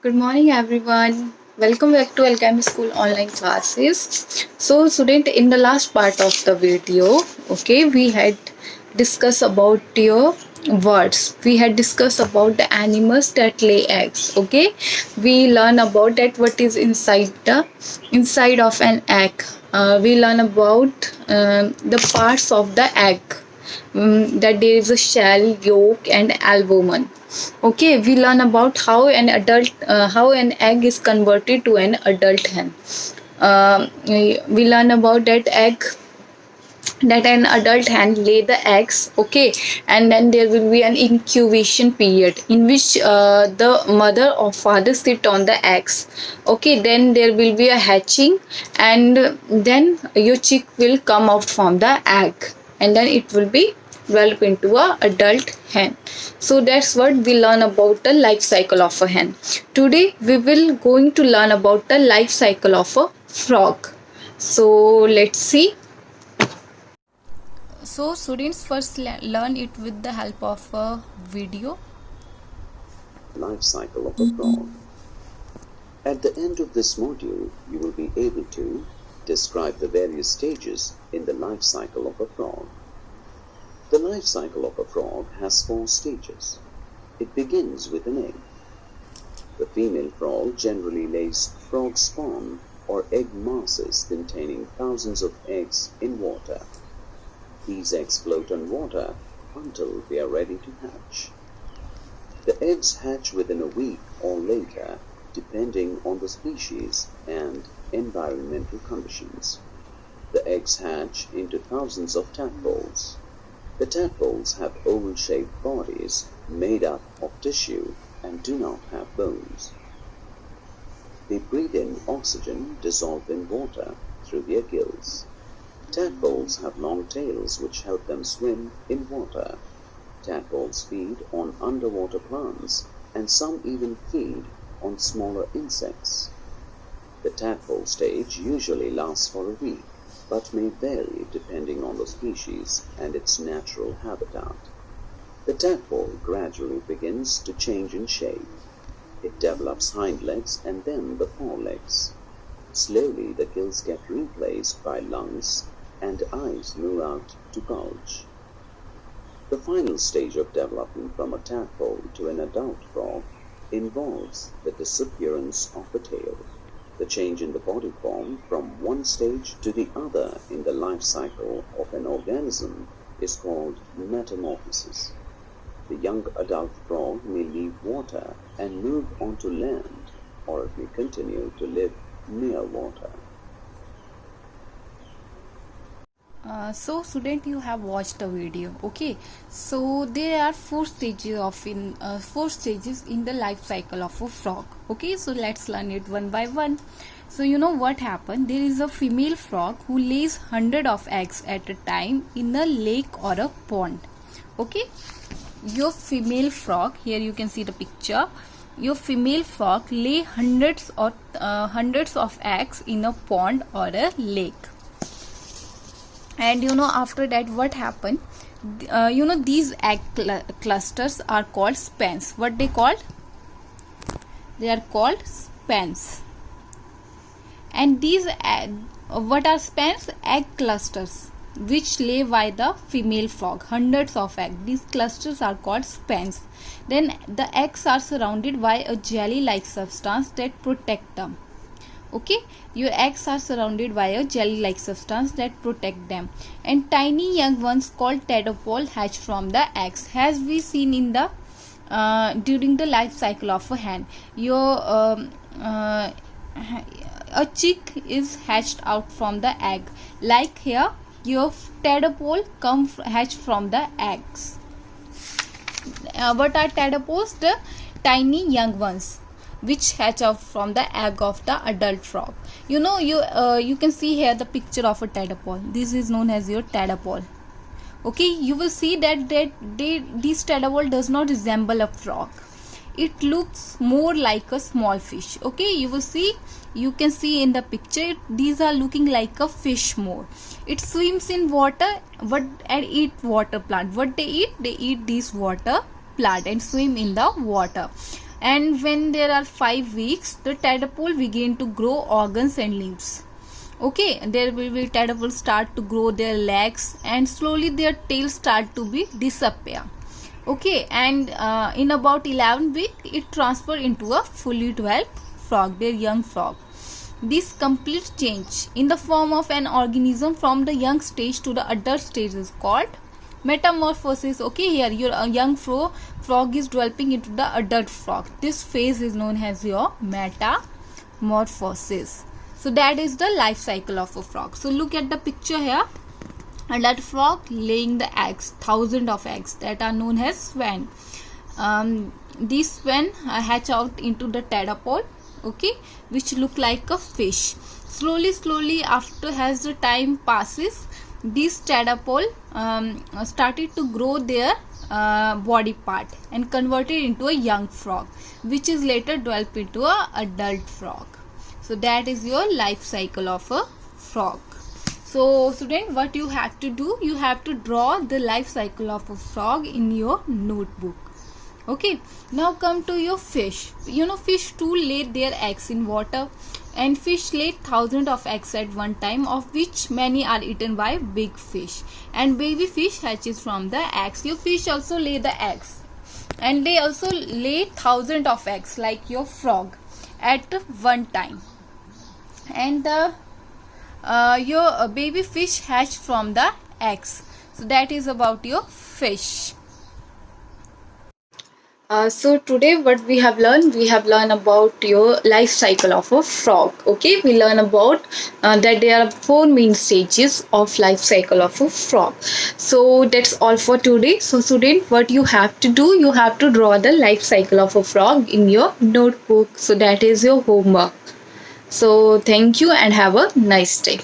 Good morning, everyone. Welcome back to Alchemy School online classes. So, student, in the last part of the video, okay, we had discussed about your words. We had discussed about the animals that lay eggs. Okay, we learn about that what is inside of an egg. We learn about the parts of the egg. That there is a shell, yolk, and albumen. Okay, we learn about how an egg is converted to an adult hen. We learn about that an adult hen lay the eggs. Okay, and then there will be an incubation period in which the mother or father sit on the eggs. Okay, then there will be a hatching, and then your chick will come out from the egg, and then it will be develop into a adult hen. So that's what we learn about the life cycle of a hen. Today we will going to learn about the life cycle of a frog. So let's see. So students first learn it with the help of a video. Life cycle of a frog. At the end of this module, you will be able to describe the various stages in the life cycle of a frog. The life cycle of a frog has 4 stages. It begins with an egg. The female frog generally lays frog spawn or egg masses containing thousands of eggs in water. These eggs float on water until they are ready to hatch. The eggs hatch within a week or later, depending on the species and environmental conditions. The eggs hatch into thousands of tadpoles. The tadpoles have oval-shaped bodies made up of tissue and do not have bones. They breathe in oxygen dissolved in water through their gills. Tadpoles have long tails which help them swim in water. Tadpoles feed on underwater plants, and some even feed on smaller insects. The tadpole stage usually lasts for a week, but may vary depending on the species and its natural habitat. The tadpole gradually begins to change in shape. It develops hind legs and then the forelegs. Slowly the gills get replaced by lungs and eyes move out to bulge. The final stage of development from a tadpole to an adult frog involves the disappearance of the tail. The change in the body form from one stage to the other in the life cycle of an organism is called metamorphosis. The young adult frog may leave water and move onto land, or it may continue to live near water. So student, you have watched the video. Okay, so there are four stages in the life cycle of a frog. Okay, so let's learn it one by one. So you know what happened? There is a female frog who lays 100 of eggs at a time in a lake or a pond. Okay, your female frog, here you can see the picture. Your female frog lay hundreds of eggs in a pond or a lake. And you know, after that what happened? These egg clusters are called spans. What they called? They are called spans. And these what are spans? Egg clusters which lay by the female frog, hundreds of eggs. These clusters are called spans. Then the eggs are surrounded by a jelly like substance that protect them. Okay, your eggs are surrounded by a jelly like substance that protect them, and tiny young ones called tadpole hatch from the eggs. As we seen in the during the life cycle of a hen, a chick is hatched out from the egg. Like here, your tadpole hatch from the eggs. What are tadpoles? The tiny young ones which hatch out from the egg of the adult frog. You know, you can see here the picture of a tadpole. This is known as your tadpole. Okay, you will see that this tadpole does not resemble a frog. It looks more like a small fish. Okay, you can see in the picture, these are looking like a fish more. It swims in water and eat water plant. What they eat? They eat this water plant and swim in the water. and when there are 5 weeks, the tadpole begin to grow organs and limbs. Okay, there will be tadpoles start to grow their legs, and slowly their tails start to be disappear. Okay, and in about 11 weeks, it transfer into a fully developed frog, their young frog. This complete change in the form of an organism from the young stage to the adult stage is called metamorphosis. Okay, here your young frog is developing into the adult frog. This phase is known as your metamorphosis. So that is the life cycle of a frog. So look at the picture here. Adult frog laying the eggs, thousands of eggs that are known as swan. These swan hatch out into the tadpole, okay, which look like a fish. Slowly after as the time passes, this tadpole started to grow their body part and converted into a young frog, which is later developed into a adult frog. So that is your life cycle of a frog. So student, what you have to do, you have to draw the life cycle of a frog in your notebook. Okay, now come to your fish. You know, fish too lay their eggs in water, and fish lay thousands of eggs at one time, of which many are eaten by big fish, and baby fish hatches from the eggs. Your fish also lay the eggs, and they also lay thousands of eggs like your frog at one time, and your baby fish hatch from the eggs. So that is about your fish. So today what we have learned about your life cycle of a frog. Okay, we learn about that there are 4 main stages of life cycle of a frog. So that's all for today. So student, what you have to do, you have to draw the life cycle of a frog in your notebook. So that is your homework. So thank you and have a nice day.